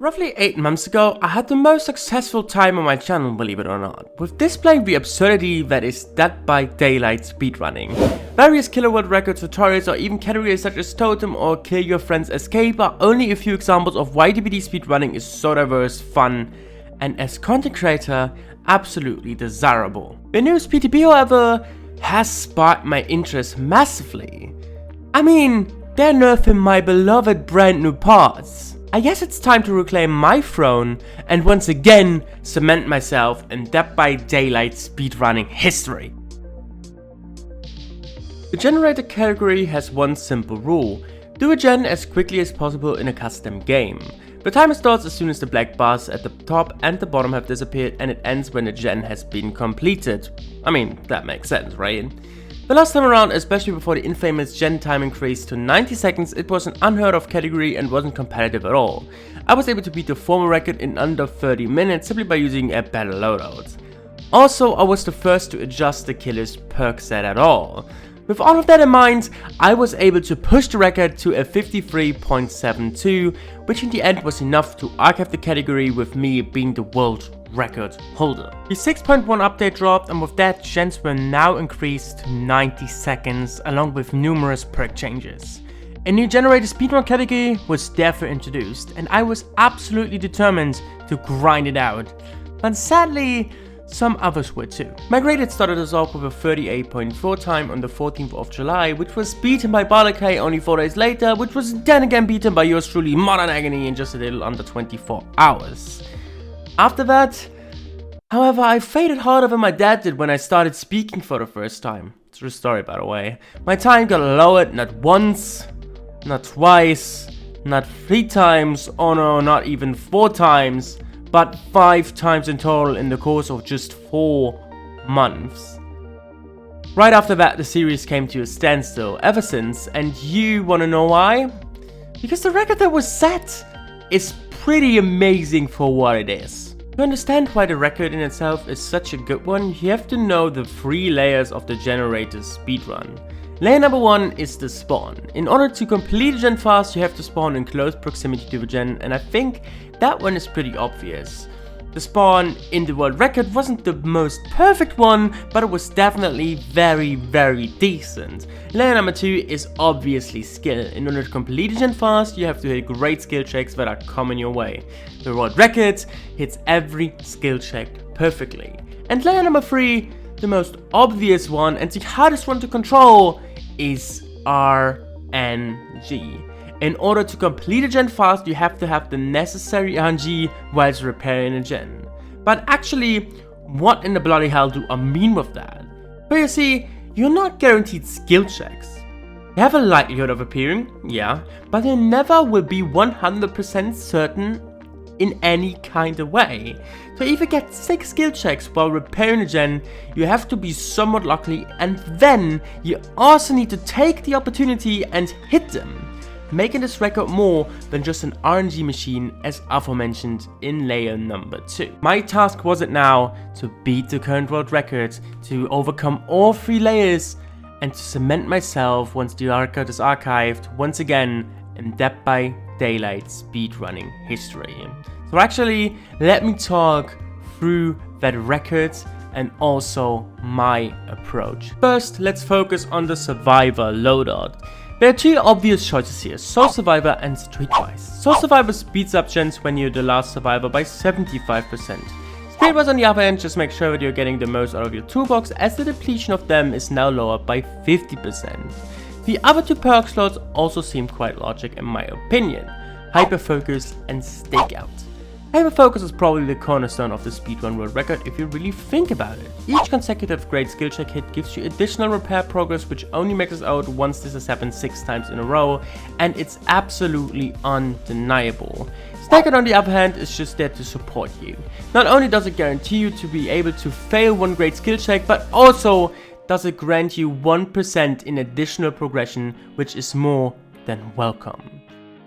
Roughly 8 months ago, I had the most successful time on my channel, believe it or not, with displaying the absurdity that is Dead by Daylight speedrunning. Various killer world record tutorials or even categories such as Totem or Kill Your Friends Escape are only a few examples of why DBD speedrunning is so diverse, fun, and as content creator, absolutely desirable. The new PTB, however, has sparked my interest massively. I mean, they're nerfing my beloved brand new parts. I guess it's time to reclaim my throne and once again cement myself in Dead by Daylight speedrunning history. The generator category has one simple rule: do a gen as quickly as possible in a custom game. The timer starts as soon as the black bars at the top and the bottom have disappeared, and it ends when the gen has been completed. I mean, that makes sense, right? The last time around, especially before the infamous gen time increased to 90 seconds, it was an unheard of category and wasn't competitive at all. I was able to beat the former record in under 30 minutes simply by using a better loadout. Also, I was the first to adjust the killer's perk set at all. With all of that in mind, I was able to push the record to a 53.72, which in the end was enough to archive the category with me being the world record holder. The 6.1 update dropped, and with that, gens were now increased to 90 seconds along with numerous perk changes. A new generated speedrun category was therefore introduced, and I was absolutely determined to grind it out. But sadly, some others were too. My graded started us off with a 38.4 time on the 14th of July, which was beaten by Balakay only 4 days later, which was then again beaten by yours truly Modern Agony in just a little under 24 hours. After that, however, I faded harder than my dad did when I started speaking for the first time. True story, by the way. My time got lowered not once, not twice, not 3 times, oh no, not even 4 times, but 5 times in total in the course of just 4 months. Right after that, the series came to a standstill ever since, and you wanna know why? Because the record that was set is pretty amazing for what it is. To understand why the record in itself is such a good one, you have to know the 3 layers of the generator's speedrun. Layer number 1 is the spawn. In order to complete a gen fast, you have to spawn in close proximity to the gen, and I think that one is pretty obvious. The spawn in the world record wasn't the most perfect one, but it was definitely very decent. Layer number 2 is obviously skill. In order to complete a gen fast, you have to hit great skill checks that are coming your way. The world record hits every skill check perfectly. And layer number 3, the most obvious one and the hardest one to control, is RNG. In order to complete a gen fast, you have to have the necessary RNG whilst repairing a gen. But actually, what in the bloody hell do I mean with that? But you see, you're not guaranteed skill checks. They have a likelihood of appearing, yeah, but they never will be 100% certain in any kind of way. To even get 6 skill checks while repairing a gen, you have to be somewhat lucky, and then you also need to take the opportunity and hit them, making this record more than just an RNG machine as aforementioned in layer number 2. My task was it now to beat the current world record, to overcome all 3 layers, and to cement myself once the record is archived once again in Dead by Daylight speedrunning history. So actually, let me talk through that record and also my approach. First, let's focus on the Survivor loadout. There are 2 obvious choices here: Soul Survivor and Streetwise. Soul Survivor speeds up gens when you're the last survivor by 75%. Streetwise on the other hand just makes sure that you're getting the most out of your toolbox, as the depletion of them is now lowered by 50%. The other 2 perk slots also seem quite logic in my opinion: Hyper Focus and Stakeout. Hyper Focus is probably the cornerstone of the speedrun world record if you really think about it. Each consecutive great skill check hit gives you additional repair progress, which only maxes out once this has happened 6 times in a row, and it's absolutely undeniable. Stakeout on the other hand is just there to support you. Not only does it guarantee you to be able to fail 1 great skill check, but also does it grant you 1% in additional progression, which is more than welcome.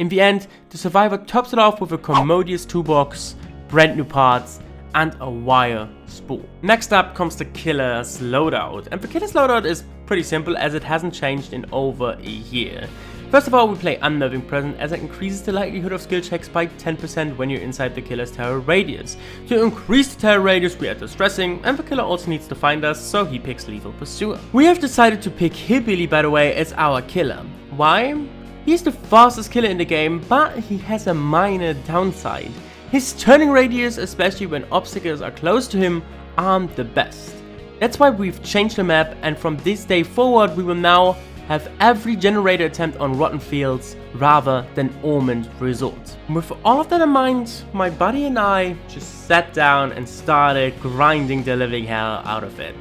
In the end, the Survivor tops it off with a commodious toolbox, brand new parts, and a wire spool. Next up comes the Killer's loadout, and the Killer's loadout is pretty simple as it hasn't changed in over a year. First of all, we play Unnerving Present as it increases the likelihood of skill checks by 10% when you're inside the killer's terror radius. To increase the terror radius, we add Distressing, and the killer also needs to find us, so he picks Lethal Pursuer. We have decided to pick Hillbilly, by the way, as our killer. Why? He's the fastest killer in the game, but he has a minor downside. His turning radius, especially when obstacles are close to him, aren't the best. That's why we've changed the map, and from this day forward we will now have every generator attempt on Rotten Fields rather than Ormond Resort. With all of that in mind, my buddy and I just sat down and started grinding the living hell out of it.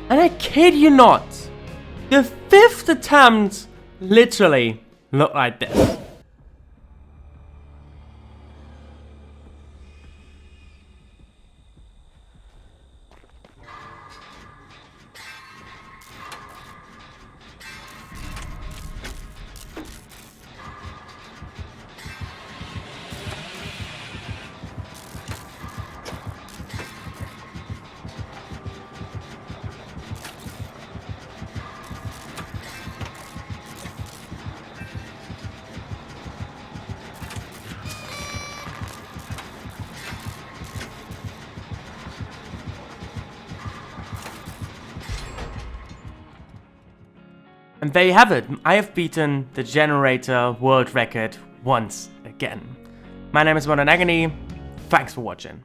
And I kid you not, the 5th attempt literally looked like this. And there you have it, I have beaten the generator world record once again. My name is Modern Agony, thanks for watching.